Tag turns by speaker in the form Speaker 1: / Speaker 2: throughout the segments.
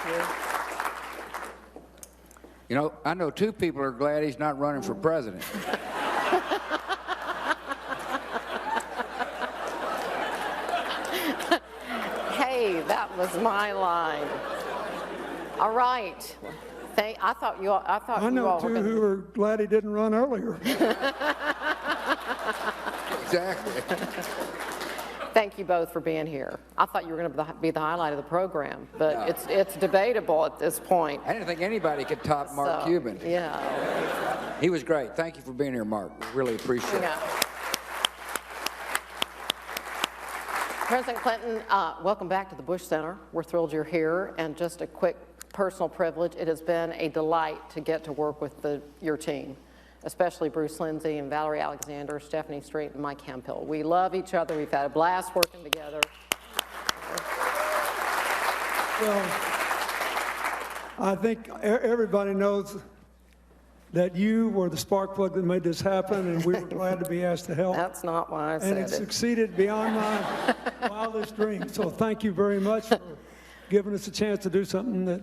Speaker 1: you.
Speaker 2: You know, I know two people are glad he's not running for president.
Speaker 1: Hey, that was my line. All right. I thought you all.
Speaker 3: I know two who are glad he didn't run earlier.
Speaker 2: Exactly.
Speaker 1: Thank you both for being here. I thought you were going to be the highlight of the program, but
Speaker 2: No.
Speaker 1: it's debatable at this point.
Speaker 2: I didn't think anybody could top Mark
Speaker 1: So,
Speaker 2: Cuban.
Speaker 1: Yeah.
Speaker 2: He was great. Thank you for being here, Mark. We really appreciate
Speaker 1: Yeah.
Speaker 2: it.
Speaker 1: President Clinton, welcome back to the Bush Center. We're thrilled you're here, and just a quick personal privilege. It has been a delight to get to work with your team, especially Bruce Lindsay and Valerie Alexander, Stephanie Street, and Mike Hemphill. We love each other. We've had a blast working together.
Speaker 3: Well, I think everybody knows that you were the spark plug that made this happen, and we were glad to be asked to help.
Speaker 1: That's not why I said
Speaker 3: And it succeeded beyond my wildest dreams. So thank you very much for giving us a chance to do something that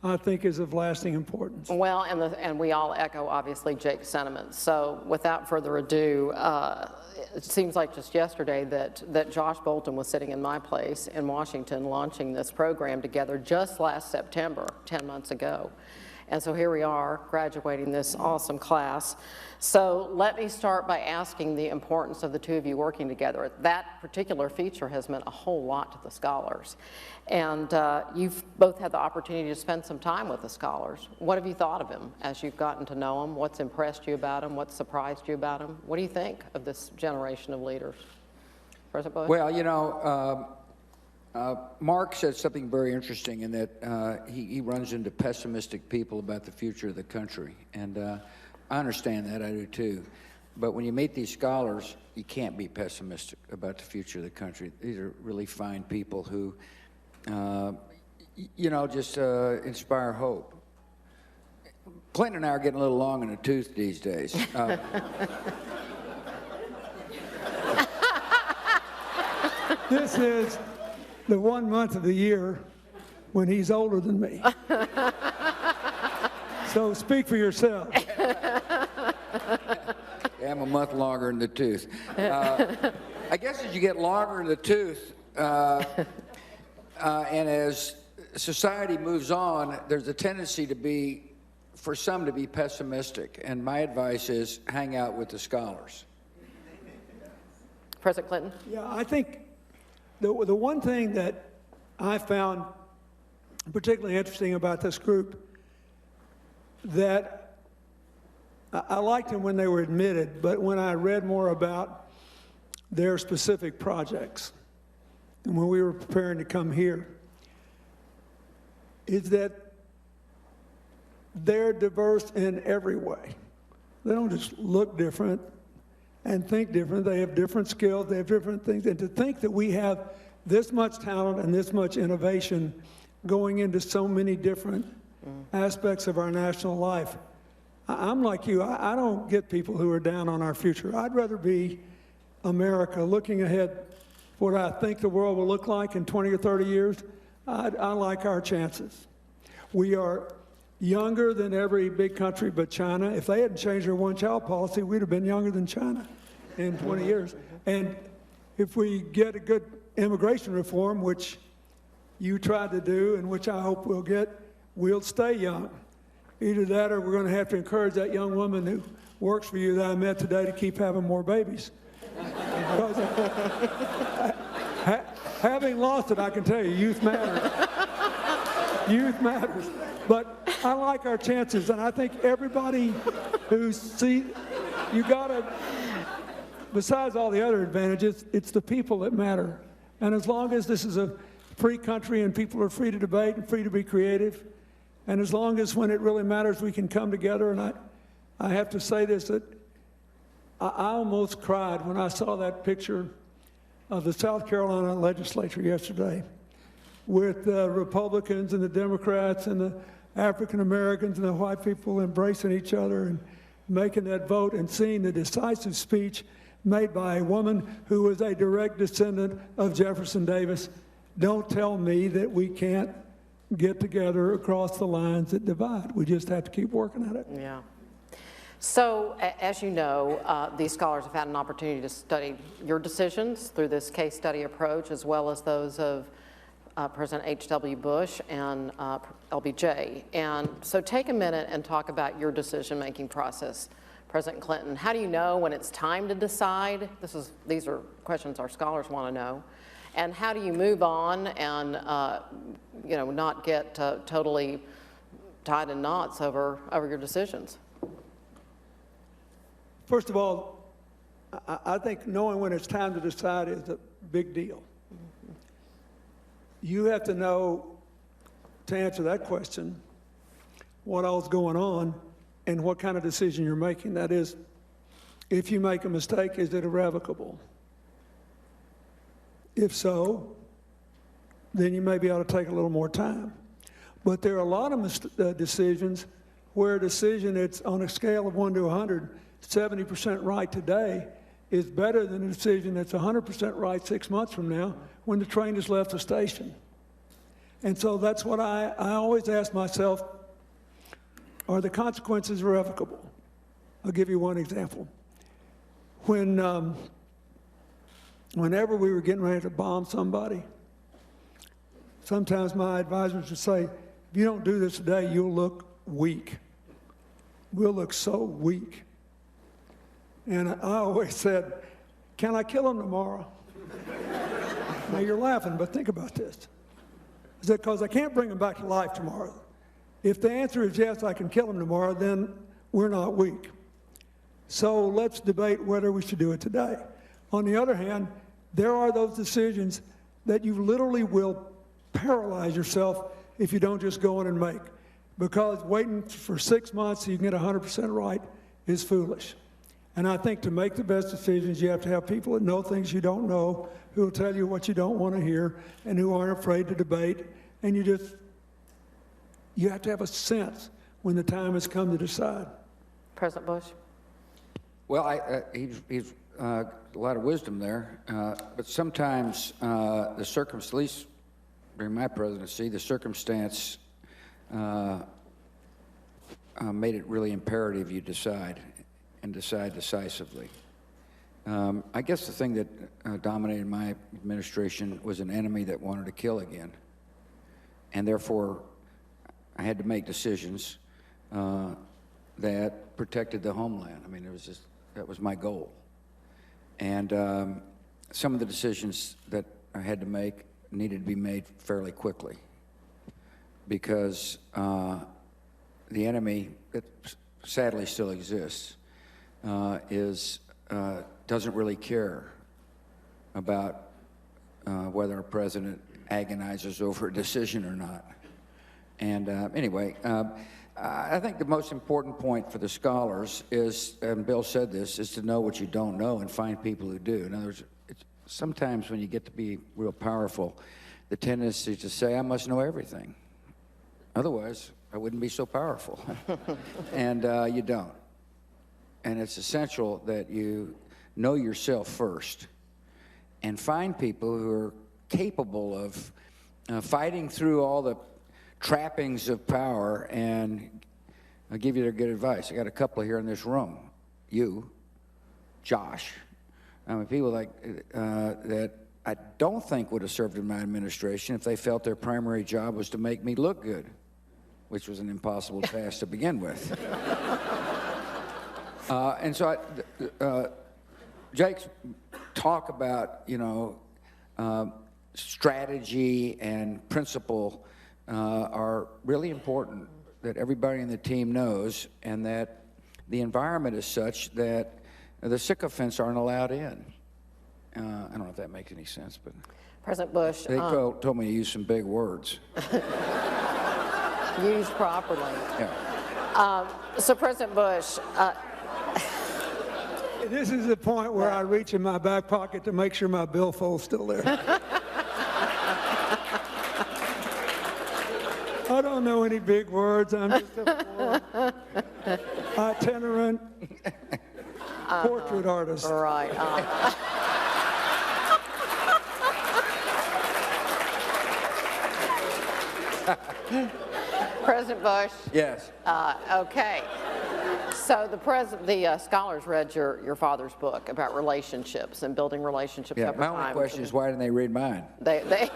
Speaker 3: I think is of lasting importance.
Speaker 1: Well, and we all echo, obviously, Jake's sentiments. So without further ado, it seems like just yesterday that Josh Bolton was sitting in my place in Washington launching this program together just last September, 10 months ago. And so here we are, graduating this awesome class. So let me start by asking the importance of the two of you working together. That particular feature has meant a whole lot to the scholars. And you've both had the opportunity to spend some time with the scholars. What have you thought of them as you've gotten to know them? What's impressed you about them? What's surprised you about them? What do you think of this generation of leaders? President Bush?
Speaker 2: Well, you know, Mark said something very interesting in that he runs into pessimistic people about the future of the country. And I understand that, I do too. But when you meet these scholars, you can't be pessimistic about the future of the country. These are really fine people who, you know, just inspire hope. Clinton and I are getting a little long in the tooth these days.
Speaker 3: This is the 1 month of the year when he's older than me. So speak for yourself.
Speaker 2: Yeah, I'm a month longer in the tooth. I guess as you get longer in the tooth, and as society moves on, there's a tendency for some to be pessimistic. And my advice is hang out with the scholars.
Speaker 1: President Clinton?
Speaker 3: Yeah, I think the one thing that I found particularly interesting about this group, that I liked them when they were admitted, but when I read more about their specific projects and when we were preparing to come here, is that they're diverse in every way. They don't just look different and think different. They have different skills, they have different things. And to think that we have this much talent and this much innovation going into so many different aspects of our national life. I'm like you, I don't get people who are down on our future. I'd rather be America looking ahead what I think the world will look like in 20 or 30 years. I like our chances. We are younger than every big country but China. If they hadn't changed their one-child policy, we'd have been younger than China in 20 years. And if we get a good immigration reform, which you tried to do and which I hope we'll get, we'll stay young. Either that or we're going to have to encourage that young woman who works for you that I met today to keep having more babies. Because having lost it, I can tell you, youth matters. Youth matters. But I like our chances, and I think everybody who you gotta, besides all the other advantages, it's the people that matter. And as long as this is a free country and people are free to debate and free to be creative, and as long as when it really matters we can come together, and I have to say this, that I almost cried when I saw that picture of the South Carolina legislature yesterday with the Republicans and the Democrats and the African Americans and the white people embracing each other and making that vote, and seeing the decisive speech made by a woman who was a direct descendant of Jefferson Davis. Don't tell me that we can't get together across the lines that divide. We just have to keep working at it.
Speaker 1: Yeah. So, as you know, these scholars have had an opportunity to study your decisions through this case study approach, as well as those of President H.W. Bush and LBJ. And so take a minute and talk about your decision-making process, President Clinton. How do you know when it's time to decide? These are questions our scholars want to know. And how do you move on and not get totally tied in knots over your decisions?
Speaker 3: First of all, I think knowing when it's time to decide is a big deal. You have to know, to answer that question, what all's going on and what kind of decision you're making. That is, if you make a mistake, is it irrevocable? If so, then you maybe ought to take a little more time. But there are a lot of decisions where a decision that's on a scale of 1 to 100, 70% right today is better than a decision that's 100% right 6 months from now when the train has left the station. And so that's what I always ask myself, are the consequences irrevocable? I'll give you one example. Whenever we were getting ready to bomb somebody, sometimes my advisors would say, if you don't do this today, you'll look weak. We'll look so weak. And I always said, can I kill him tomorrow? Now you're laughing, but think about this. Is that because I can't bring him back to life tomorrow? If the answer is yes, I can kill him tomorrow, then we're not weak. So let's debate whether we should do it today. On the other hand, there are those decisions that you literally will paralyze yourself if you don't just go in and make. Because waiting for 6 months so you can get 100% right is foolish. And I think to make the best decisions, you have to have people that know things you don't know, who will tell you what you don't want to hear, and who aren't afraid to debate. And you have to have a sense when the time has come to decide.
Speaker 1: President Bush?
Speaker 2: Well, he's a lot of wisdom there, but sometimes at least during my presidency, the circumstance made it really imperative you decide, and decide decisively. I guess the thing that dominated my administration was an enemy that wanted to kill again, and therefore I had to make decisions that protected the homeland. I mean, that was my goal. And some of the decisions that I had to make needed to be made fairly quickly because the enemy that sadly still exists doesn't really care about whether a president agonizes over a decision or not. And anyway, I think the most important point for the scholars is, and Bill said this, is to know what you don't know and find people who do. In other words, sometimes when you get to be real powerful, the tendency is to say, I must know everything. Otherwise, I wouldn't be so powerful. And you don't. And it's essential that you know yourself first and find people who are capable of fighting through all the trappings of power, and I'll give you their good advice. I got a couple here in this room. You, Josh. I mean, people like that I don't think would have served in my administration if they felt their primary job was to make me look good, which was an impossible task to begin with. And so Jake's talk about, strategy and principle are really important that everybody in the team knows, and that the environment is such that the sycophants aren't allowed in. I don't know if that makes any sense, but
Speaker 1: President Bush.
Speaker 2: they told me to use some big words.
Speaker 1: Used properly.
Speaker 2: Yeah.
Speaker 1: So President Bush,
Speaker 3: This is the point where I reach in my back pocket to make sure my billfold's still there. I don't know any big words. I'm just a itinerant portrait artist.
Speaker 1: right. President Bush?
Speaker 2: Yes.
Speaker 1: Okay. So the scholars read your father's book about relationships and building relationships
Speaker 2: Yeah,
Speaker 1: over
Speaker 2: my
Speaker 1: time.
Speaker 2: only question is, why didn't they read mine?
Speaker 1: They did.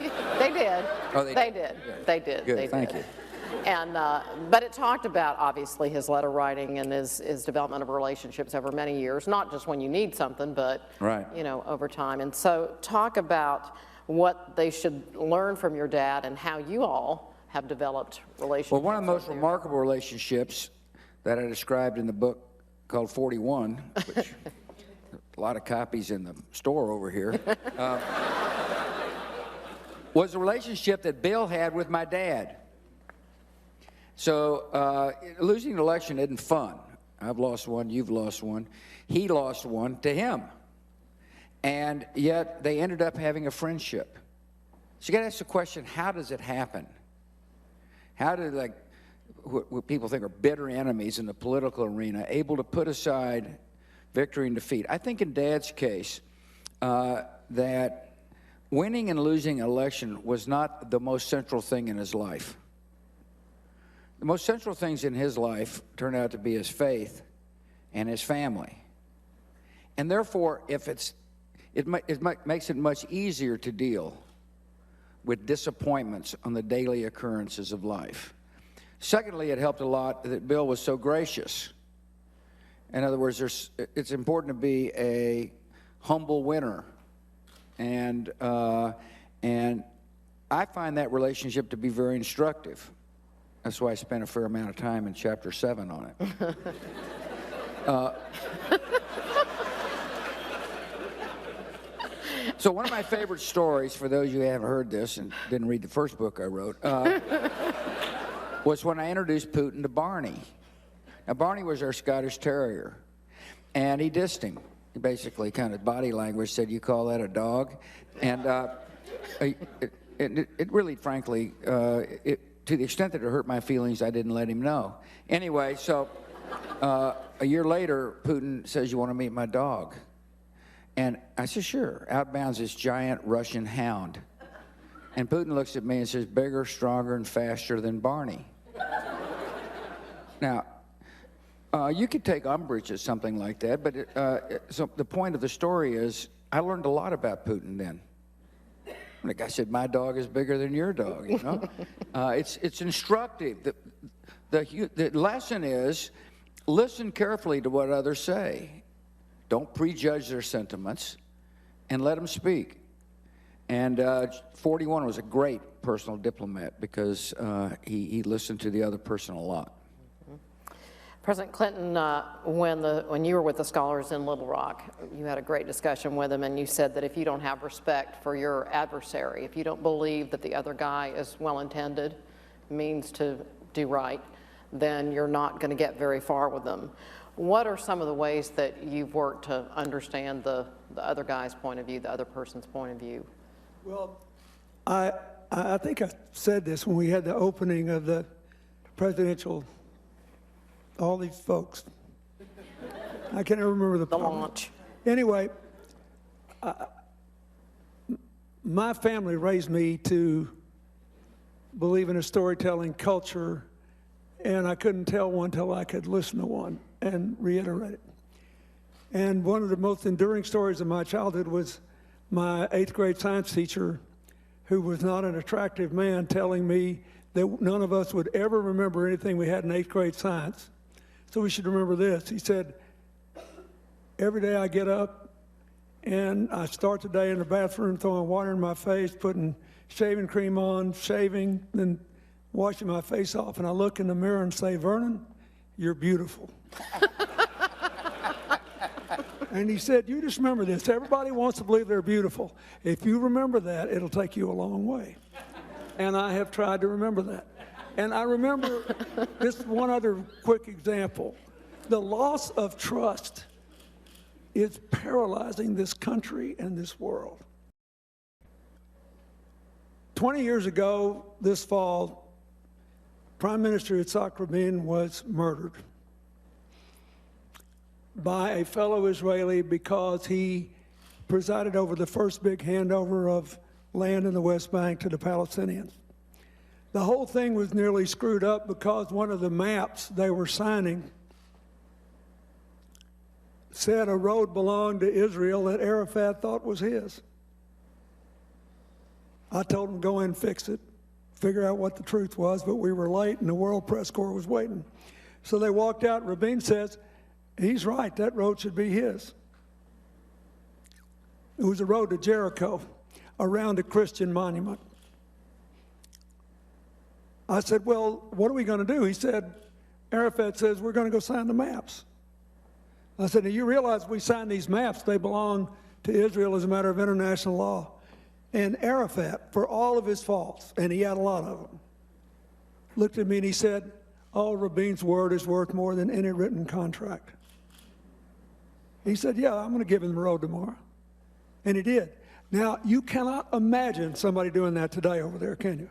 Speaker 2: Oh,
Speaker 1: they
Speaker 2: they
Speaker 1: did.
Speaker 2: did.
Speaker 1: They did.
Speaker 2: Good,
Speaker 1: They
Speaker 2: thank
Speaker 1: did.
Speaker 2: you.
Speaker 1: And but it talked about obviously his letter writing and his development of relationships over many years, not just when you need something, but
Speaker 2: Right.
Speaker 1: you know, over time. And so talk about what they should learn from your dad and how you all have developed relationships.
Speaker 2: Well, one of the most
Speaker 1: over the years.
Speaker 2: remarkable relationships that I described in the book called 41, which a lot of copies in the store over here, was a relationship that Bill had with my dad. So losing an election isn't fun. I've lost one, you've lost one. He lost one to him. And yet they ended up having a friendship. So you got to ask the question, how does it happen? How did, like, what people think are bitter enemies in the political arena able to put aside victory and defeat? I think in Dad's case, that winning and losing an election was not the most central thing in his life. The most central things in his life turned out to be his faith and his family. And therefore, if it makes it much easier to deal with disappointments on the daily occurrences of life. Secondly, it helped a lot that Bill was so gracious. In other words, it's important to be a humble winner. And I find that relationship to be very instructive. That's why I spent a fair amount of time in Chapter 7 on it. So one of my favorite stories, for those of you who haven't heard this and didn't read the first book I wrote, was when I introduced Putin to Barney. Now, Barney was our Scottish Terrier, and he dissed him. He basically kind of body language said, "You call that a dog?" And it really, frankly, to the extent that it hurt my feelings, I didn't let him know. Anyway, so a year later, Putin says, "You want to meet my dog?" And I said, "Sure." Outbounds this giant Russian hound. And Putin looks at me and says, "Bigger, stronger, and faster than Barney." Now, you could take umbrage at something like that, but so the point of the story is I learned a lot about Putin then. The guy said, "My dog is bigger than your dog," you know? It's instructive. The lesson is listen carefully to what others say. Don't prejudge their sentiments, and let them speak. And 41 was a great personal diplomat because he listened to the other person a lot.
Speaker 1: President Clinton, when you were with the scholars in Little Rock, you had a great discussion with them, and you said that if you don't have respect for your adversary, if you don't believe that the other guy is well-intended, means to do right, then you're not going to get very far with them. What are some of the ways that you've worked to understand the other guy's point of view, the other person's point of view?
Speaker 3: Well, I think I said this when we had the opening of the presidential, all these folks. I can't remember the
Speaker 1: launch.
Speaker 3: Anyway, my family raised me to believe in a storytelling culture, and I couldn't tell one till I could listen to one and reiterate it. And one of the most enduring stories of my childhood was my 8th grade science teacher, who was not an attractive man, telling me that none of us would ever remember anything we had in 8th grade science. So we should remember this. He said, "Every day I get up and I start the day in the bathroom throwing water in my face, putting shaving cream on, shaving, then washing my face off, and I look in the mirror and say, 'Vernon, you're beautiful.'" And he said, "You just remember this. Everybody wants to believe they're beautiful. If you remember that, it'll take you a long way." And I have tried to remember that. And I remember this one other quick example. The loss of trust is paralyzing this country and this world. 20 years ago, this fall, Prime Minister Yitzhak Rabin was murdered by a fellow Israeli because he presided over the first big handover of land in the West Bank to the Palestinians. The whole thing was nearly screwed up because one of the maps they were signing said a road belonged to Israel that Arafat thought was his. I told them to go in and fix it, figure out what the truth was, but we were late and the World Press Corps was waiting. So they walked out, and Rabin says, he's right, that road should be his. It was a road to Jericho around a Christian monument. I said, well, what are we going to do? He said, Arafat says, we're going to go sign the maps. I said, now you realize we signed these maps, they belong to Israel as a matter of international law. And Arafat, for all of his faults, and he had a lot of them, looked at me and he said, oh, Rabin's word is worth more than any written contract. He said, yeah, I'm going to give him the road tomorrow. And he did. Now, you cannot imagine somebody doing that today over there, can you?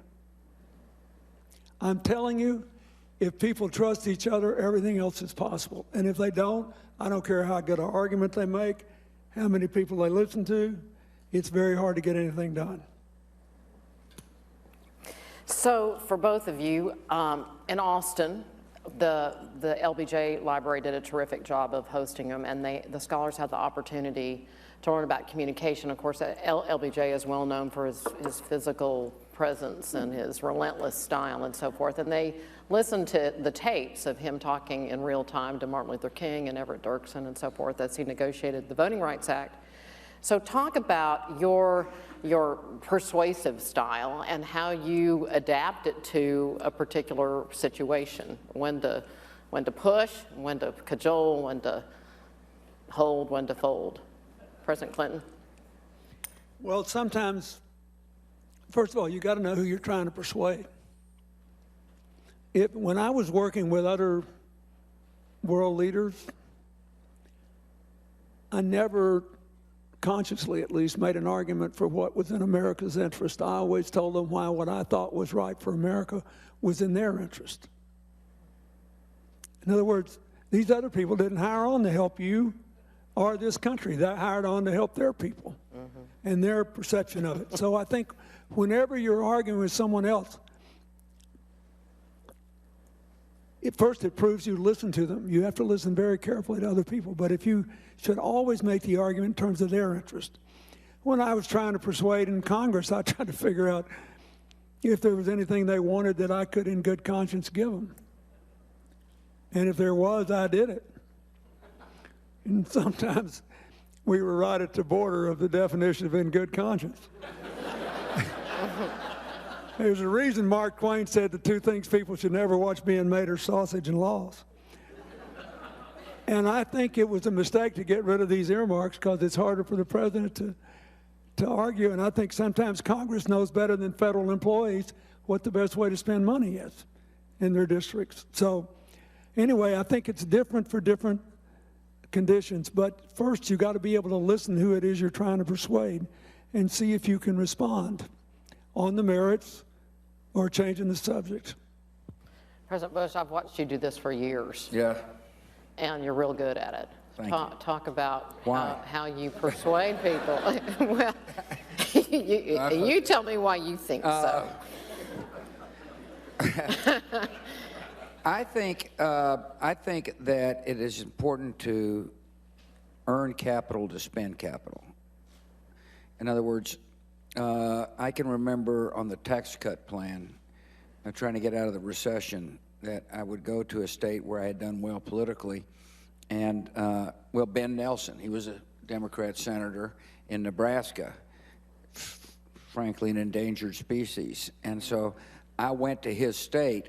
Speaker 3: I'm telling you, if people trust each other, everything else is possible. And if they don't, I don't care how good an argument they make, how many people they listen to, it's very hard to get anything done.
Speaker 1: So for both of you, in Austin, the LBJ Library did a terrific job of hosting them, and the scholars had the opportunity to learn about communication. Of course, LBJ is well known for his physical presence and his relentless style and so forth, and they listened to the tapes of him talking in real time to Martin Luther King and Everett Dirksen and so forth as he negotiated the Voting Rights Act. So talk about your persuasive style and how you adapt it to a particular situation, when to push, when to cajole, when to hold, when to fold. President Clinton.
Speaker 3: Well, sometimes, first of all, you got to know who you're trying to persuade. When I was working with other world leaders, I never, consciously at least, made an argument for what was in America's interest. I always told them why what I thought was right for America was in their interest. In other words, these other people didn't hire on to help you or this country. They hired on to help their people and their perception of it. So I think whenever you're arguing with someone else, first it proves you listen to them. You have to listen very carefully to other people, but if you should always make the argument in terms of their interest. When I was trying to persuade in Congress, I tried to figure out if there was anything they wanted that I could in good conscience give them. And if there was, I did it. And sometimes we were right at the border of the definition of in good conscience. There's a reason Mark Twain said the two things people should never watch being made are sausage and laws. And I think it was a mistake to get rid of these earmarks because it's harder for the president to argue. And I think sometimes Congress knows better than federal employees what the best way to spend money is in their districts. So anyway, I think it's different for different conditions, but first you got to be able to listen who it is you're trying to persuade and see if you can respond on the merits or changing the subject.
Speaker 1: President Bush, I've watched you do this for years.
Speaker 2: Yeah.
Speaker 1: And you're real good at it.
Speaker 2: Thank you.
Speaker 1: Talk about
Speaker 2: Why?
Speaker 1: How you persuade people. Well, you tell me why you think so.
Speaker 2: I think that it is important to earn capital to spend capital. In other words, I can remember on the tax cut plan, trying to get out of the recession, that I would go to a state where I had done well politically, and well, Ben Nelson, he was a Democrat senator in Nebraska, frankly an endangered species, and so I went to his state.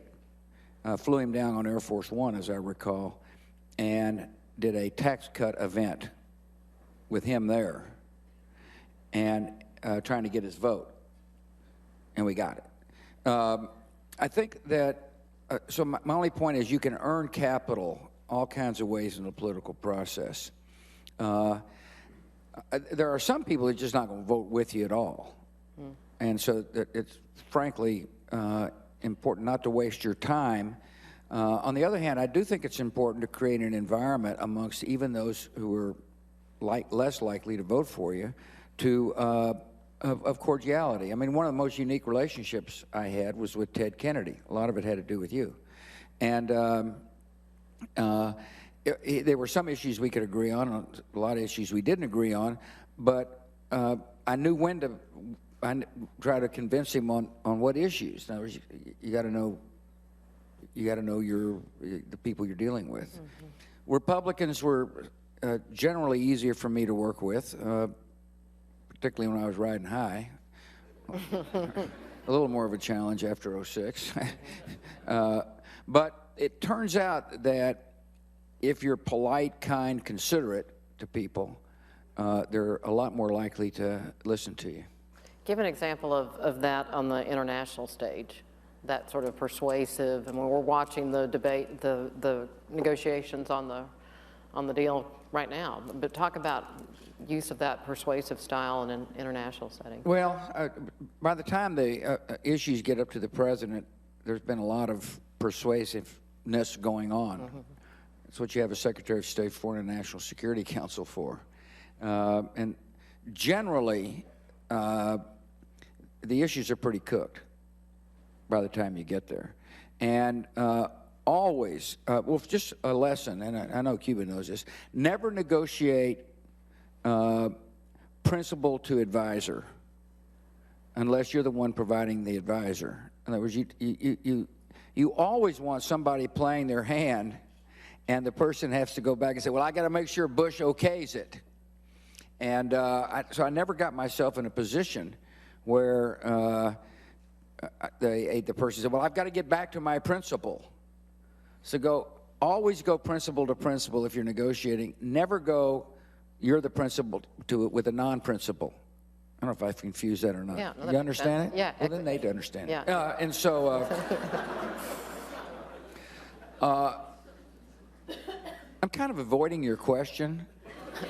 Speaker 2: Flew him down on Air Force One, as I recall, and did a tax cut event with him there, and trying to get his vote, and we got it. I think that, so my only point is you can earn capital all kinds of ways in the political process. There are some people that are just not going to vote with you at all, and so it's frankly important not to waste your time. On the other hand, I do think it's important to create an environment amongst even those who are less likely to vote for you to of cordiality. I mean, one of the most unique relationships I had was with Ted Kennedy. A lot of it had to do with you. And there were some issues we could agree on, a lot of issues we didn't agree on, but I knew when to try to convince him on what issues. In other words, you got to know the people you're dealing with. Mm-hmm. Republicans were generally easier for me to work with, particularly when I was riding high. A little more of a challenge after '06. But it turns out that if you're polite, kind, considerate to people, they're a lot more likely to listen to you.
Speaker 1: Give an example of that on the international stage, that sort of persuasive, and when we're watching the debate, the negotiations on the deal right now, but talk about use of that persuasive style in an international setting.
Speaker 2: Well, by the time the issues get up to the president, there's been a lot of persuasiveness going on. Mm-hmm. That's what you have a Secretary of State for and a National Security Council for. And generally, the issues are pretty cooked by the time you get there. And always, well, just a lesson, and I know Cuba knows this, never negotiate principal to advisor unless you're the one providing the advisor. In other words, you always want somebody playing their hand, and the person has to go back and say, well, I got to make sure Bush okays it. And so I never got myself in a position where the person said, well, I've got to get back to my principal. So always go principal to principal if you're negotiating. Never go, you're the principal to it with a non-principal. I don't know if I've confused that or not.
Speaker 1: Yeah, no,
Speaker 2: you understand it?
Speaker 1: Yeah.
Speaker 2: Well, then they'd understand it.
Speaker 1: Yeah.
Speaker 2: And so, I'm kind of avoiding your question.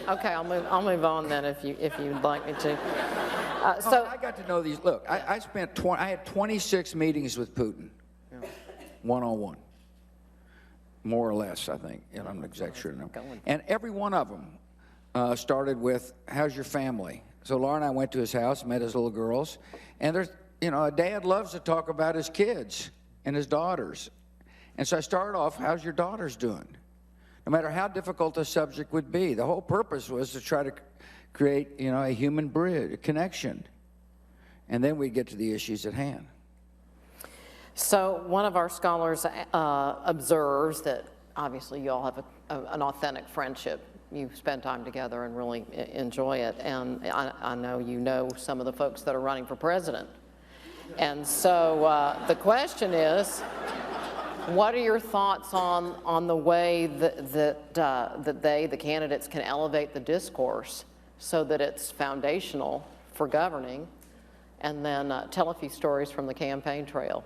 Speaker 1: Okay, I'll move on then if you'd like me to.
Speaker 2: So I got to know these. Look, I had 26 meetings with Putin, one-on-one, more or less. I think, I'm not exactly sure. And every one of them started with, "How's your family?" So Laura and I went to his house, met his little girls, and there's, a dad loves to talk about his kids and his daughters, and so I started off, "How's your daughters doing?" No matter how difficult the subject would be, the whole purpose was to try to create, a human bridge, a connection, and then we'd get to the issues at hand.
Speaker 1: So one of our scholars observes that obviously you all have an authentic friendship. You spend time together and really enjoy it, and I know you know some of the folks that are running for president. And so the question is, what are your thoughts on the way that the candidates can elevate the discourse so that it's foundational for governing? And then tell a few stories from the campaign trail.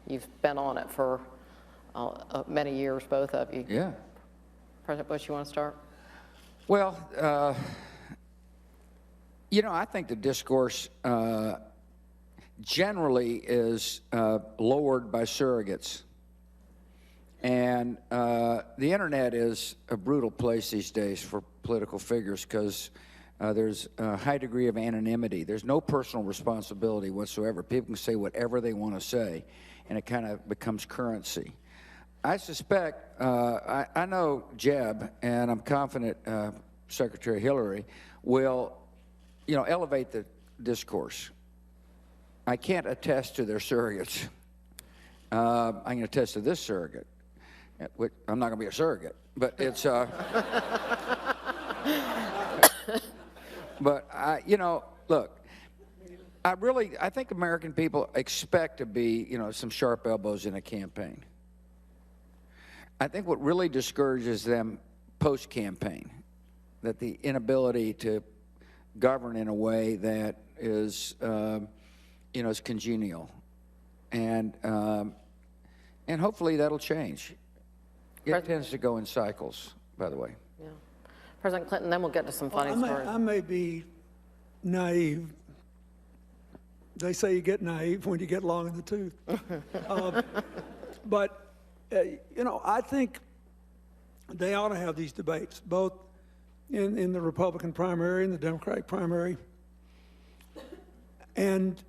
Speaker 1: You've been on it for many years, both of you.
Speaker 2: Yeah.
Speaker 1: President Bush, you want to start?
Speaker 2: Well, I think the discourse generally is lowered by surrogates. And the internet is a brutal place these days for political figures because there's a high degree of anonymity. There's no personal responsibility whatsoever. People can say whatever they want to say, and it kind of becomes currency. I suspect, I know Jeb, and I'm confident Secretary Hillary will, elevate the discourse. I can't attest to their surrogates. I can attest to this surrogate. I'm not going to be a surrogate, but it's. But look, I think American people expect to be, some sharp elbows in a campaign. I think what really discourages them post-campaign, that the inability to govern in a way that is, is congenial, and hopefully that'll change. It tends to go in cycles, by the way.
Speaker 1: Yeah. President Clinton, then we'll get to some funny stories.
Speaker 3: I may be naive. They say you get naive when you get long in the tooth. But, I think they ought to have these debates, both in the Republican primary and the Democratic primary. And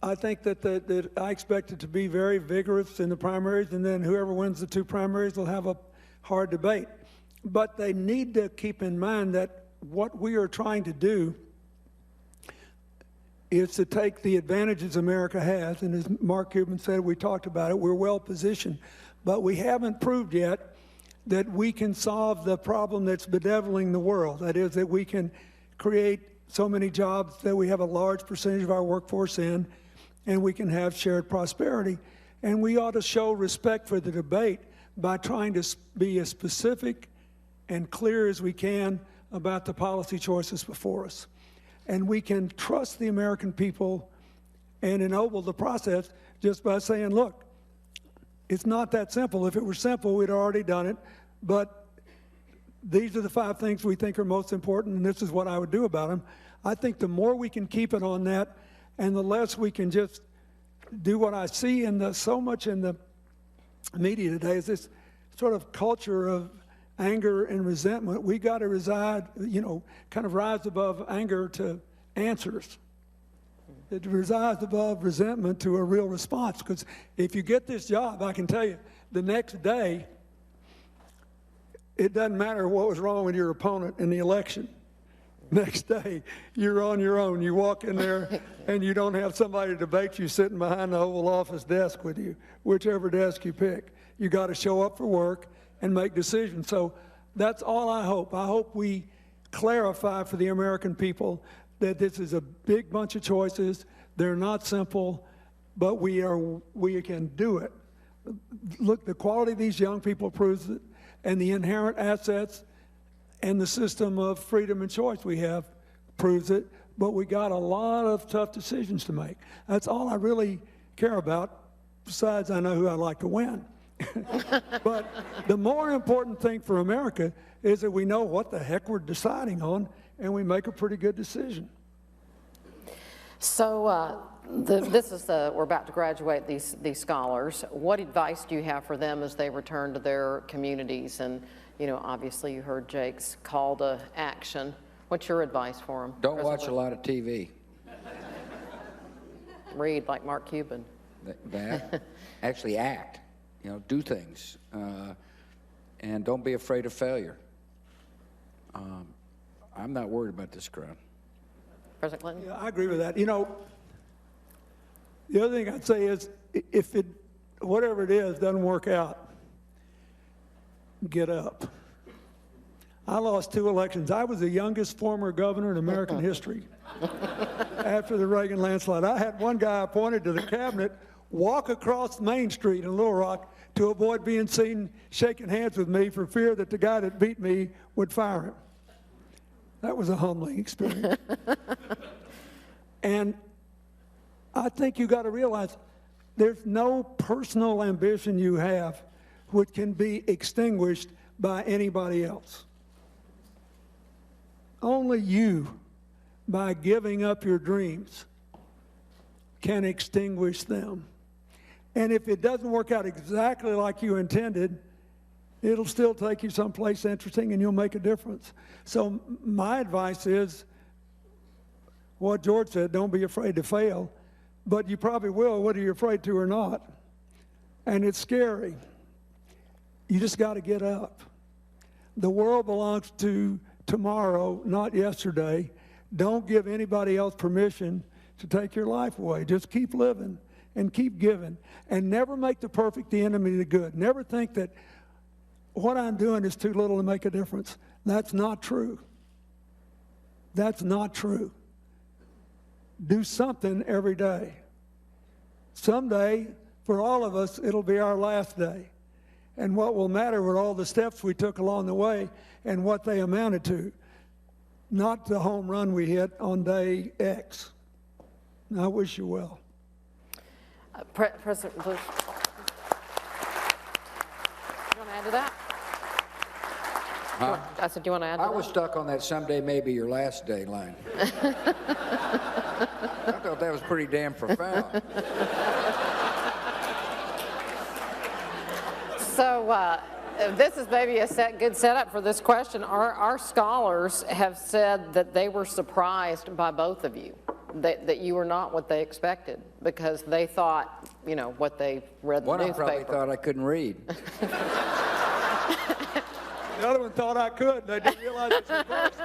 Speaker 3: I think that I expect it to be very vigorous in the primaries, and then whoever wins the 2 primaries will have a hard debate. But they need to keep in mind that what we are trying to do is to take the advantages America has, and as Mark Cuban said, we talked about it, we're well positioned, but we haven't proved yet that we can solve the problem that's bedeviling the world. That is, that we can create so many jobs that we have a large percentage of our workforce in, and we can have shared prosperity. And we ought to show respect for the debate by trying to be as specific and clear as we can about the policy choices before us. And we can trust the American people and ennoble the process just by saying, look, it's not that simple. If it were simple, we'd already done it. But these are the 5 things we think are most important, and this is what I would do about them. I think the more we can keep it on that, and the less we can just do what I see in so much in the media today is this sort of culture of anger and resentment. We got to reside, kind of rise above anger to answers. It resides above resentment to a real response. Because if you get this job, I can tell you, the next day, it doesn't matter what was wrong with your opponent in the election. Next day, you're on your own. You walk in there and you don't have somebody to debate you sitting behind the Oval Office desk with you, whichever desk you pick. You got to show up for work and make decisions. So that's all I hope. I hope we clarify for the American people that this is a big bunch of choices. They're not simple, but we can do it. Look, the quality of these young people proves it, and the inherent assets and the system of freedom and choice we have proves it, but we got a lot of tough decisions to make. That's all I really care about, besides I know who I'd like to win. But the more important thing for America is that we know what the heck we're deciding on, and we make a pretty good decision.
Speaker 1: So we're about to graduate these scholars. What advice do you have for them as they return to their communities? And obviously you heard Jake's call to action. What's your advice for them?
Speaker 2: Don't watch a lot of TV.
Speaker 1: Read like Mark Cuban.
Speaker 2: That actually act. Do things, and don't be afraid of failure. I'm not worried about this crowd.
Speaker 1: President Clinton?
Speaker 3: Yeah, I agree with that. The other thing I'd say is, if whatever it is doesn't work out, get up. I lost 2 elections. I was the youngest former governor in American history after the Reagan landslide. I had one guy appointed to the cabinet walk across Main Street in Little Rock to avoid being seen shaking hands with me for fear that the guy that beat me would fire him. That was a humbling experience. And I think you got to realize there's no personal ambition you have which can be extinguished by anybody else. Only you, by giving up your dreams, can extinguish them. And if it doesn't work out exactly like you intended, it'll still take you someplace interesting and you'll make a difference. So my advice is what George said, don't be afraid to fail, but you probably will whether you're afraid to or not. And it's scary. You just got to get up. The world belongs to tomorrow, not yesterday. Don't give anybody else permission to take your life away. Just keep living and keep giving. And never make the perfect the enemy of the good. Never think that what I'm doing is too little to make a difference. That's not true. That's not true. Do something every day. Someday, for all of us, it'll be our last day. And what will matter were all the steps we took along the way and what they amounted to, not the home run we hit on day X. I wish you well.
Speaker 1: President Bush, you want to add to that?
Speaker 2: Huh?
Speaker 1: I said, do you want to add to
Speaker 2: I
Speaker 1: that?
Speaker 2: was stuck on that someday may be your last day line. I thought that was pretty damn profound.
Speaker 1: So this is maybe a good setup for this question. Our scholars have said that they were surprised by both of you. that you were not what they expected, because they thought, you know, what they read in the
Speaker 2: One of them
Speaker 1: newspaper.
Speaker 2: probably thought I couldn't read.
Speaker 3: The other one thought I could, they didn't realize it's reversed.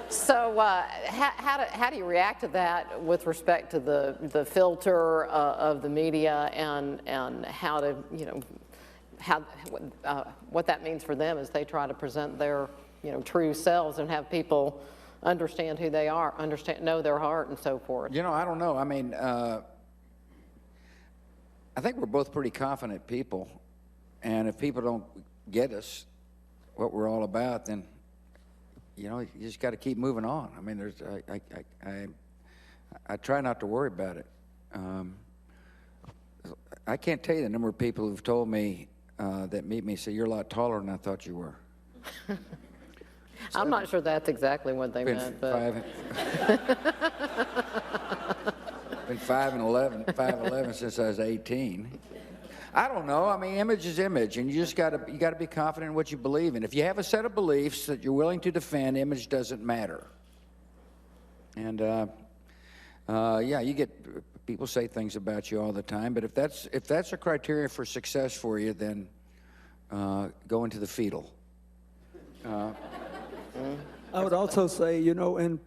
Speaker 1: So how do you react to that with respect to the filter of the media and how to, you know, what that means for them as they try to present their, you know, true selves and have people understand who they are, know their heart and so forth?
Speaker 2: You know, I don't know. I mean, I think we're both pretty confident people, and if people don't get us, what we're all about, then, you know, you just got to keep moving on. I mean, I try not to worry about it. I can't tell you the number of people who've told me that meet me say, "You're a lot taller than I thought you were."
Speaker 1: I'm not sure that's exactly what they meant, but
Speaker 2: been 5'11" since I was 18. I don't know. I mean, image is image, and you just got to be confident in what you believe in. If you have a set of beliefs that you're willing to defend, image doesn't matter. And yeah, you get people say things about you all the time, but if that's a criteria for success for you, then go into the fetal.
Speaker 3: I would also say, you know, and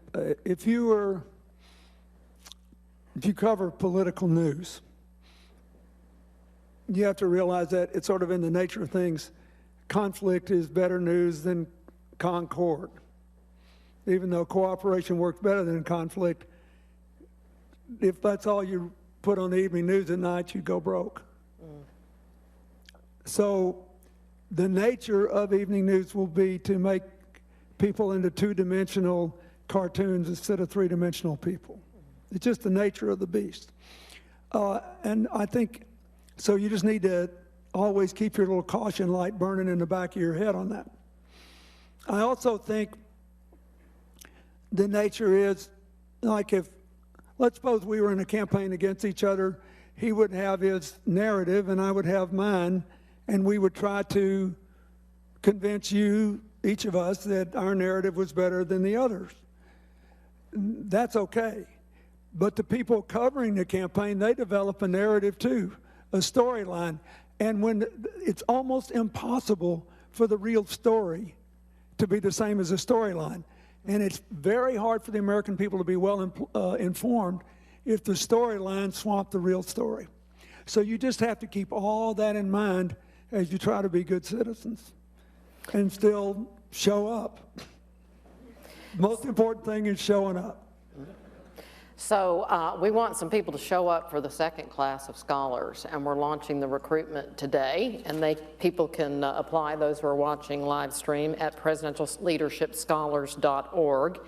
Speaker 3: if you cover political news, you have to realize that it's sort of in the nature of things. Conflict is better news than concord. Even though cooperation works better than conflict, if that's all you put on the evening news at night, you'd go broke. So the nature of evening news will be to make people into two-dimensional cartoons instead of three-dimensional people. It's just the nature of the beast. And I think, so you just need to always keep your little caution light burning in the back of your head on that. I also think the nature is, like, if, let's suppose we were in a campaign against each other, he would have his narrative and I would have mine, and we would try to convince you, each of us, that our narrative was better than the others. That's okay. But the people covering the campaign, they develop a narrative too, a storyline. And when it's almost impossible for the real story to be the same as a storyline. And it's very hard for the American people to be well informed if the storyline swamped the real story. So you just have to keep all that in mind as you try to be good citizens and still show up. Most important thing is showing up.
Speaker 1: So we want some people to show up for the second class of scholars, and we're launching the recruitment today, and people can apply, those who are watching live stream, at presidentialleadershipscholars.org.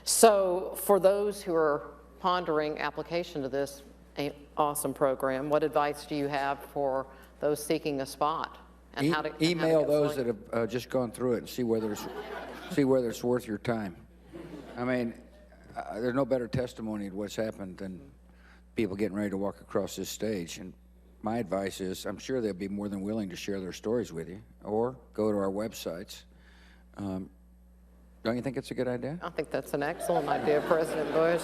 Speaker 1: So for those who are pondering application to this awesome program, what advice do you have for those seeking a spot? And how to
Speaker 2: email those that have just gone through it and see whether it's worth your time. I mean, there's no better testimony to what's happened than people getting ready to walk across this stage. And my advice is, I'm sure they'll be more than willing to share their stories with you, or go to our websites. Don't you think it's a good idea?
Speaker 1: I think that's an excellent idea, President Bush.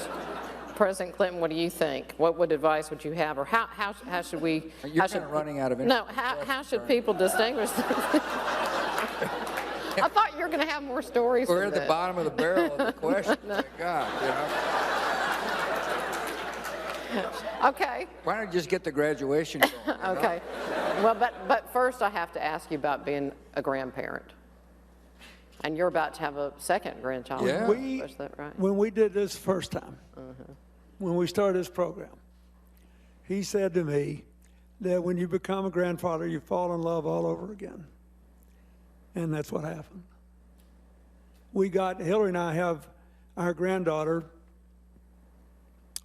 Speaker 1: President Clinton, what do you think? What advice would you have, or how should we?
Speaker 2: You're kind of running out of
Speaker 1: No, how should people distinguish? I thought you were going to have more stories.
Speaker 2: We're at the bottom of the barrel of the question. No. God, you know.
Speaker 1: Okay.
Speaker 2: Why don't you just get the graduation going?
Speaker 1: Okay. Well, but first I have to ask you about being a grandparent. And you're about to have a second grandchild.
Speaker 2: Yeah.
Speaker 1: Is that right?
Speaker 3: When we did this first time, when we started this program, he said to me that when you become a grandfather, you fall in love all over again. And that's what happened. Hillary and I have our granddaughter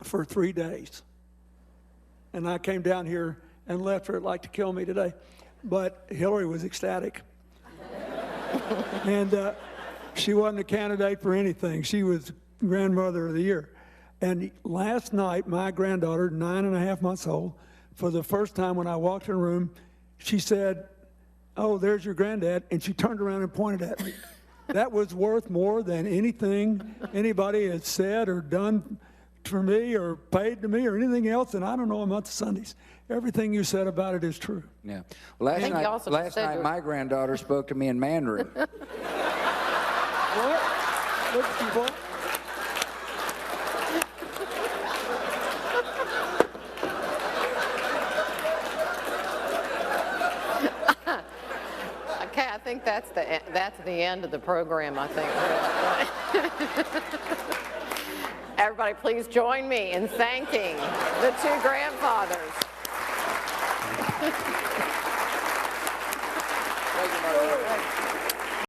Speaker 3: for 3 days. And I came down here and left her. It'd like to kill me today. But Hillary was ecstatic. And she wasn't a candidate for anything. She was grandmother of the year. And last night, my granddaughter, 9.5 months old, for the first time when I walked in the room, she said, "Oh, there's your granddad," and she turned around and pointed at me. That was worth more than anything anybody had said or done for me or paid to me or anything else, and I don't know about the Sundays. Everything you said about it is true.
Speaker 2: Yeah. Well,
Speaker 1: think you also
Speaker 2: last
Speaker 1: said
Speaker 2: night
Speaker 1: you're-
Speaker 2: my granddaughter spoke to me in Mandarin.
Speaker 3: What? What?
Speaker 1: Okay, I think that's the end of the program, I think. Everybody, please join me in thanking the two grandfathers.
Speaker 2: Thank you, Margaret.